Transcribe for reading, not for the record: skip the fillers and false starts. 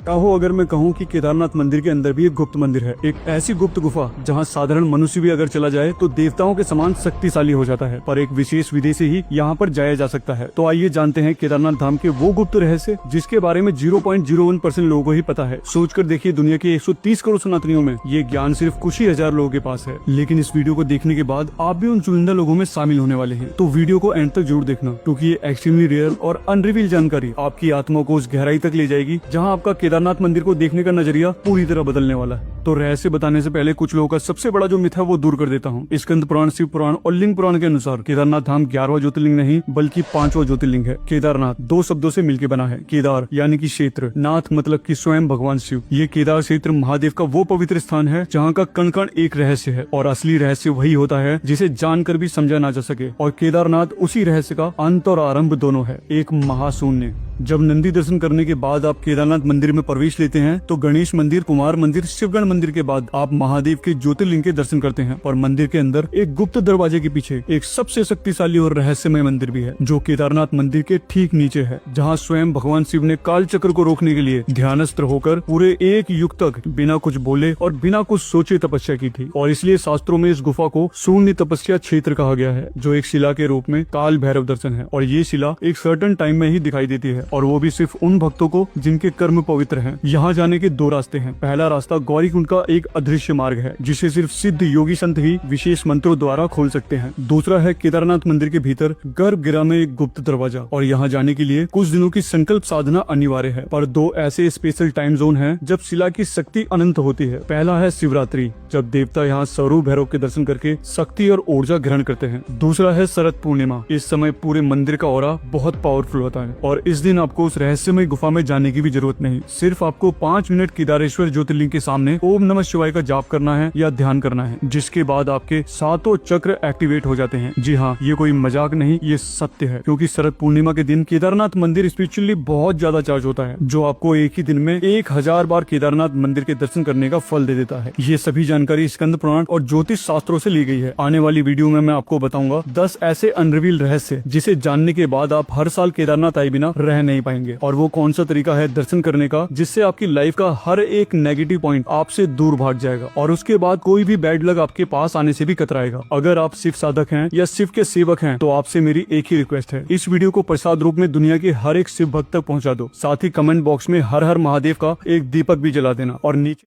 कहो अगर मैं कहूँ कि केदारनाथ मंदिर के अंदर भी एक गुप्त मंदिर है, एक ऐसी गुप्त गुफा जहाँ साधारण मनुष्य भी अगर चला जाए तो देवताओं के समान शक्तिशाली हो जाता है, पर एक विशेष विधि से ही यहाँ पर जाया जा सकता है। तो आइए जानते हैं केदारनाथ धाम के वो गुप्त रहस्य जिसके बारे में 0.01% लोगों को ही पता है। सोचकर देखिए, दुनिया के 130 करोड़ सनातनियों में ये ज्ञान सिर्फ कुछ ही हजार लोगों के पास है। लेकिन इस वीडियो को देखने के बाद आप भी उन चुनिंदा लोगों में शामिल होने वाले हैं, तो वीडियो को एंड तक जरूर देखना, क्योंकि ये एक्सट्रीमली रेयर और अनरिवील जानकारी आपकी आत्मा को उस गहराई तक ले जाएगी जहाँ आपका केदारनाथ मंदिर को देखने का नजरिया पूरी तरह बदलने वाला है। तो रहस्य बताने से पहले कुछ लोगों का सबसे बड़ा जो मिथ है वो दूर कर देता हूँ। स्कंद पुराण, शिव पुराण और लिंग पुराण के अनुसार केदारनाथ धाम 11वां ज्योतिर्लिंग नहीं बल्कि 5वां ज्योतिर्लिंग है। केदारनाथ 2 शब्दों से मिलकर बना है। केदार यानी कि क्षेत्र, नाथ मतलब कि स्वयं भगवान शिव। ये केदार क्षेत्र महादेव का वो पवित्र स्थान है जहाँ का कण कण एक रहस्य है, और असली रहस्य वही होता है जिसे जानकर भी समझा ना जा सके। और केदारनाथ उसी रहस्य का अंत और आरंभ दोनों है, एक महाशून्य। जब नंदी दर्शन करने के बाद आप केदारनाथ मंदिर में प्रवेश लेते हैं तो गणेश मंदिर, कुमार मंदिर, शिवगण मंदिर के बाद आप महादेव के ज्योतिर्लिंग के दर्शन करते हैं। और मंदिर के अंदर एक गुप्त दरवाजे के पीछे एक सबसे शक्तिशाली और रहस्यमय मंदिर भी है, जो केदारनाथ मंदिर के ठीक नीचे है, जहाँ स्वयं भगवान शिव ने काल चक्र को रोकने के लिए ध्यानस्थ होकर पूरे 1 युग तक बिना कुछ बोले और बिना कुछ सोचे तपस्या की थी। और इसलिए शास्त्रों में इस गुफा को शून्य तपस्या क्षेत्र कहा गया है, जो एक शिला के रूप में काल भैरव दर्शन है। और ये शिला एक सर्टेन टाइम में ही दिखाई देती है, और वो भी सिर्फ उन भक्तों को जिनके कर्म पवित्र हैं। यहाँ जाने के 2 रास्ते हैं। पहला रास्ता गौरीकुंड का एक अदृश्य मार्ग है, जिसे सिर्फ सिद्ध योगी संत ही विशेष मंत्रों द्वारा खोल सकते हैं। दूसरा है केदारनाथ मंदिर के भीतर गर्भगृह में एक गुप्त दरवाजा, और यहाँ जाने के लिए कुछ दिनों की संकल्प साधना अनिवार्य है। पर 2 ऐसे स्पेशल टाइम जोन हैं जब शिला की शक्ति अनंत होती है। पहला है शिवरात्रि, जब देवता यहाँ स्वरूप भैरव के दर्शन करके शक्ति और ऊर्जा ग्रहण करते हैं। दूसरा है शरद पूर्णिमा, इस समय पूरे मंदिर का ऑरा बहुत पावरफुल होता है, और इस दिन आपको उस रहस्यमय गुफा में जाने की भी जरूरत नहीं। सिर्फ आपको 5 मिनट केदारेश्वर ज्योतिर्लिंग के सामने ओम नमः शिवाय का जाप करना है या ध्यान करना है, जिसके बाद आपके 7 चक्र एक्टिवेट हो जाते हैं। जी हाँ, ये कोई मजाक नहीं, ये सत्य है, क्योंकि शरद पूर्णिमा के दिन केदारनाथ मंदिर स्पिरिचुअली बहुत ज्यादा चार्ज होता है, जो आपको एक ही दिन में 1000 बार केदारनाथ मंदिर के दर्शन करने का फल दे देता है। ये सभी जानकारी स्कंद पुराण और ज्योतिष शास्त्रों से ली गई है। आने वाली वीडियो में मैं आपको बताऊंगा 10 ऐसे अनरिवील रहस्य जिसे जानने के बाद आप हर साल केदारनाथ आए बिना रह नहीं पाएंगे। और वो कौन सा तरीका है दर्शन करने का जिससे आपकी लाइफ का हर एक नेगेटिव पॉइंट आपसे दूर भाग जाएगा, और उसके बाद कोई भी बैड लक आपके पास आने से भी कतराएगा। अगर आप शिव साधक हैं या शिव के सेवक हैं तो आपसे मेरी एक ही रिक्वेस्ट है, इस वीडियो को प्रसाद रूप में दुनिया के हर एक शिव भक्त तक पहुंचा दो। साथ ही कमेंट बॉक्स में हर हर महादेव का एक दीपक भी जला देना, और नीचे